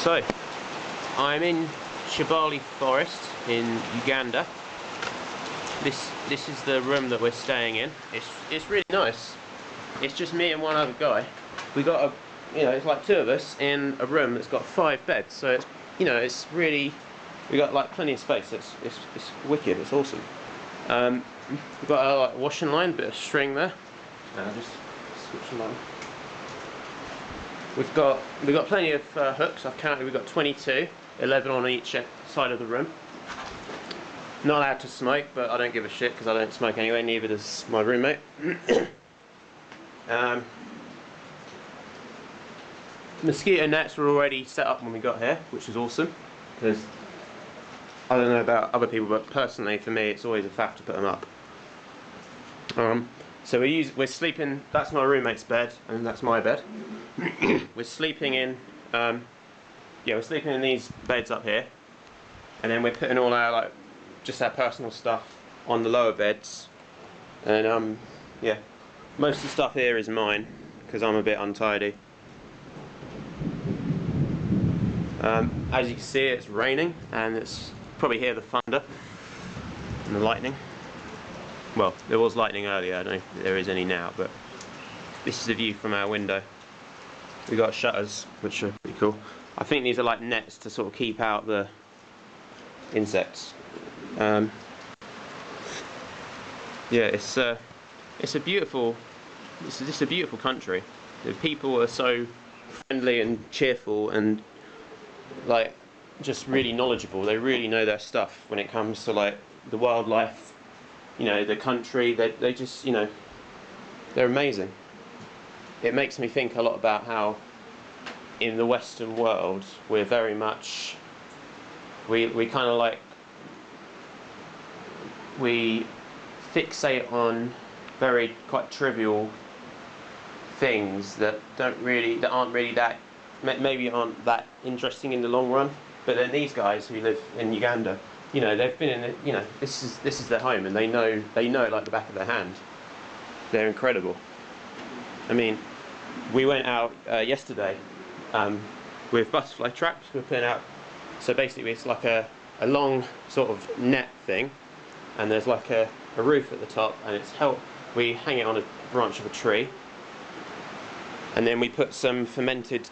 So, I'm in Shibali Forest in Uganda. This is the room that we're staying in. It's really nice. It's just me and one other guy. We got it's like two of us in a room that's got 5 beds. So it's, it's really, we got like plenty of space. It's wicked. It's awesome. We've got a like washing line, bit of string there. Just switch them on. We've got plenty of hooks. I've counted. We've got 22, 11 on each side of the room. Not allowed to smoke, but I don't give a shit because I don't smoke anyway. Neither does my roommate. Mosquito nets were already set up when we got here, which is awesome. Because I don't know about other people, but personally for me, it's always a faff to put them up. So we're sleeping. That's my roommate's bed, and that's my bed. We're sleeping in. We're sleeping in these beds up here, and then we're putting all our just our personal stuff on the lower beds. And most of the stuff here is mine because I'm a bit untidy. As you can see, it's raining, and it's probably hear the thunder and the lightning. Well, there was lightning earlier. I don't know if there is any now, but this is the view from our window. We got shutters, which are pretty cool. I think these are like nets to sort of keep out the insects. It's a beautiful. It's just a beautiful country. The people are so friendly and cheerful, and just really knowledgeable. They really know their stuff when it comes to the wildlife. The country. They just they're amazing. It makes me think a lot about how in the Western world we're very much we kind of we fixate on quite trivial things that aren't really that interesting in the long run. But then these guys who live in Uganda, they've been in it. This is their home, and they know it like the back of their hand. They're incredible. I mean, we went out yesterday with butterfly traps. We're putting out. So basically, it's like a long sort of net thing, and there's like a roof at the top, and we hang it on a branch of a tree, and then we put some fermented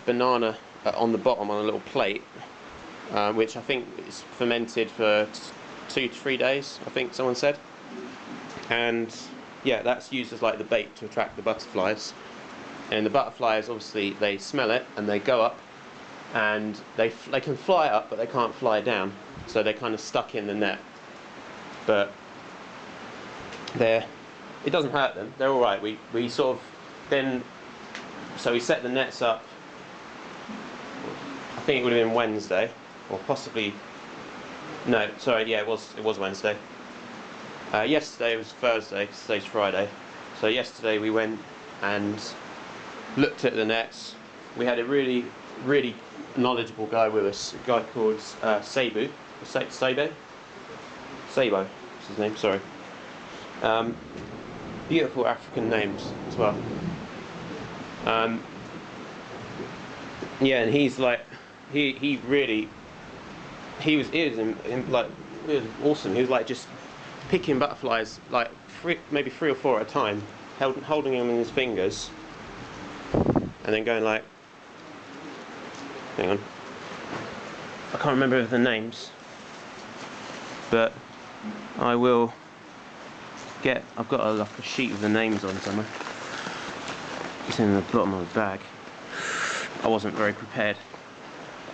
banana on the bottom on a little plate, which I think is fermented for 2 to 3 days, I think someone said. And yeah, that's used as the bait to attract the butterflies. And the butterflies, obviously, they smell it and they go up, and they can fly up, but they can't fly down, so they're kind of stuck in the net. But it doesn't hurt them. They're all right. We sort of so we set the nets up. I think it would have been Wednesday, or possibly no. Sorry, yeah, it was Wednesday. Yesterday was Thursday. Today's Friday. So yesterday we went and looked at the nets. We had a really, really knowledgeable guy with us. A guy called Sabo. Sabo is his name. Sorry. Beautiful African names as well. And he's he was awesome. He was just picking butterflies maybe 3 or 4 at a time, holding them in his fingers, and then going hang on, I can't remember the names, but I will I've got a sheet with the names on somewhere. It's in the bottom of the bag. I wasn't very prepared.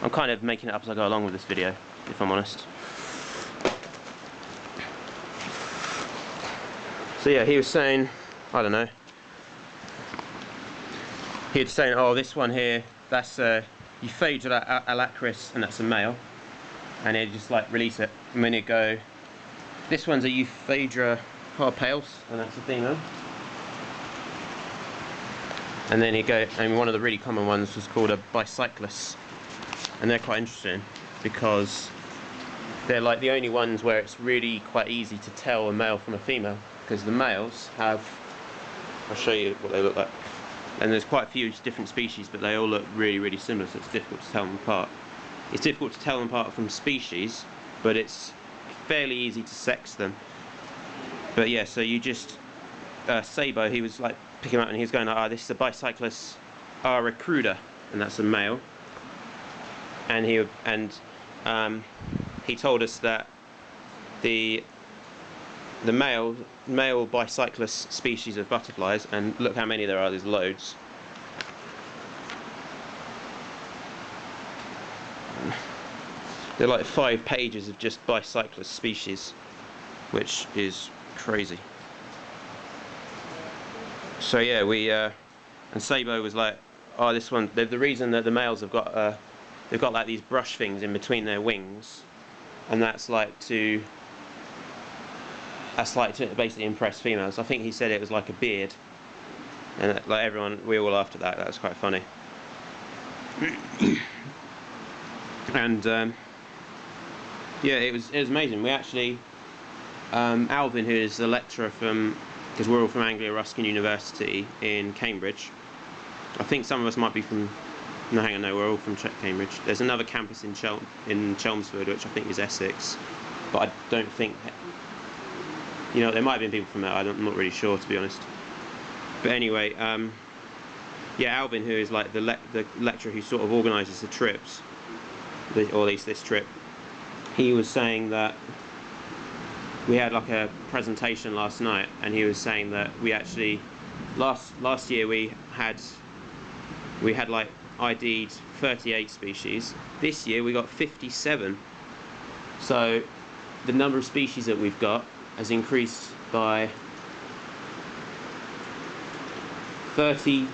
I'm kind of making it up as I go along with this video, if I'm honest. So yeah, he was saying, I don't know. He was saying, oh, this one here, that's Euphedra alacris, and that's a male. And he'd just release it. And then he'd go, this one's a Euphedra harpaeus, and that's a female. And then he'd go, and one of the really common ones was called a bicyclus. And they're quite interesting because they're the only ones where it's really quite easy to tell a male from a female, because the males have, I'll show you what they look like. and there's quite a few different species, but they all look really, really similar, so it's difficult to tell them apart. It's difficult to tell them apart from species, but it's fairly easy to sex them. But yeah, so you just Sabo, he was like picking up and he was going like, oh, this is a Bicyclus recruiter, and that's a male. And he told us that the male Bicyclus species of butterflies, and look how many there are, there's loads. There are like 5 pages of just Bicyclus species, which is crazy. So yeah, and Sabo was like, oh, this one, the reason that the males have got they've got like these brush things in between their wings, and that's like to basically impress females. I think he said it was like a beard, and like everyone, we all laughed at that. That was quite funny. And yeah, it was amazing. We actually, Alvin, who is the lecturer because we're all from Anglia Ruskin University in Cambridge. I think some of us might be from, no, hang on, no, we're all from Cambridge. There's another campus in Chelmsford, which I think is Essex, but I don't think, you know, there might have been people from there. I'm not really sure, to be honest. But anyway, yeah, Alvin, who is like the lecturer who sort of organises the trips, or at least this trip, he was saying that we had like a presentation last night, and he was saying that we actually last year we had like ID'd 38 species. This year we got 57. So the number of species that we've got has increased by 33%,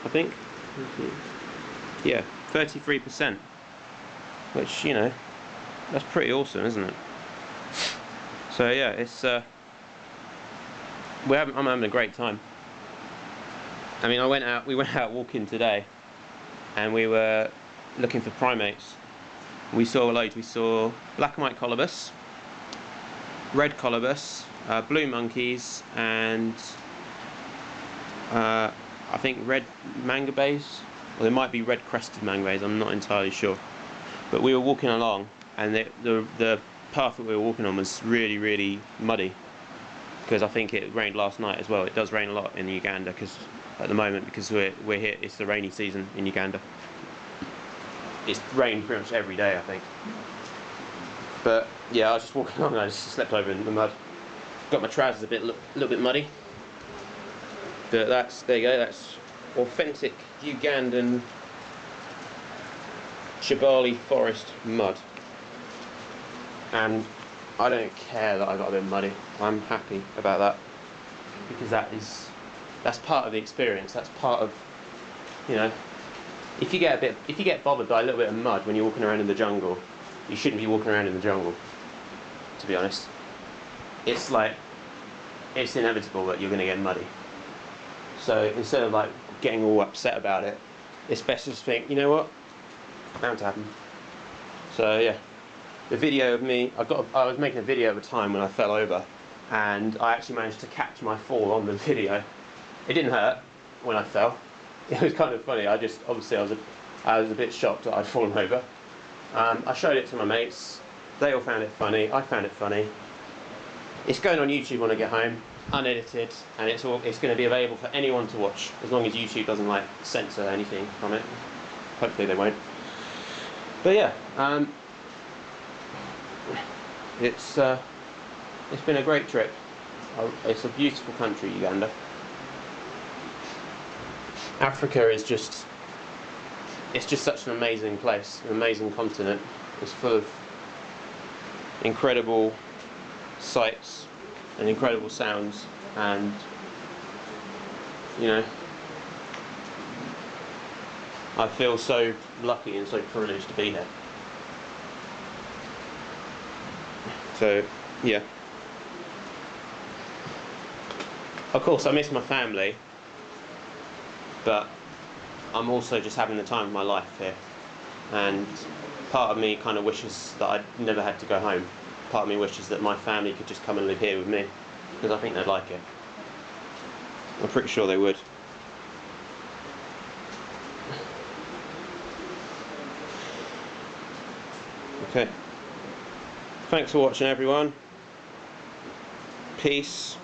I think. Yeah, 33%. Which, you know, that's pretty awesome, isn't it? So yeah, it's I'm having a great time. I mean, we went out walking today, and we were looking for primates. We saw loads. We saw black and white colobus, red colobus, blue monkeys, and I think red mangabeys, or there might be red crested mangabeys. I'm not entirely sure. But we were walking along, and the path that we were walking on was really, really muddy, because I think it rained last night as well. It does rain a lot in Uganda, because at the moment, because we're here, it's the rainy season in Uganda. It's rained pretty much every day, I think. But yeah, I was just walking along and I just slept over in the mud. Got my trousers a little bit muddy. But there you go, that's authentic Ugandan Chibali forest mud. And I don't care that I got a bit muddy. I'm happy about that, because that's part of the experience. That's part of, you know, if you get bothered by a little bit of mud when you're walking around in the jungle, you shouldn't be walking around in the jungle, to be honest. It's like, it's inevitable that you're going to get muddy. So instead of like getting all upset about it, it's best to just think, you know what, bound to happen. So yeah, the video of me, I was making a video at the time when I fell over, and I actually managed to catch my fall on the video. It didn't hurt when I fell. It was kind of funny. Obviously I was a bit shocked that I'd fallen over. I showed it to my mates. They all found it funny. I found it funny. It's going on YouTube when I get home, unedited, and it's going to be available for anyone to watch, as long as YouTube doesn't like censor anything from it. Hopefully they won't. But yeah, it's been a great trip. It's a beautiful country, Uganda. Africa is just, it's just such an amazing place, an amazing continent. It's full of incredible sights and incredible sounds, and you know, I feel so lucky and so privileged to be here. So yeah, of course I miss my family, but I'm also just having the time of my life here, and part of me kind of wishes that I'd never had to go home. Part of me wishes that my family could just come and live here with me, because I think they'd like it. I'm pretty sure they would. Okay. Thanks for watching, everyone. Peace.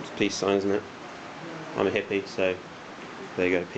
It's a peace sign, isn't it? I'm a hippie, so there you go. Peace.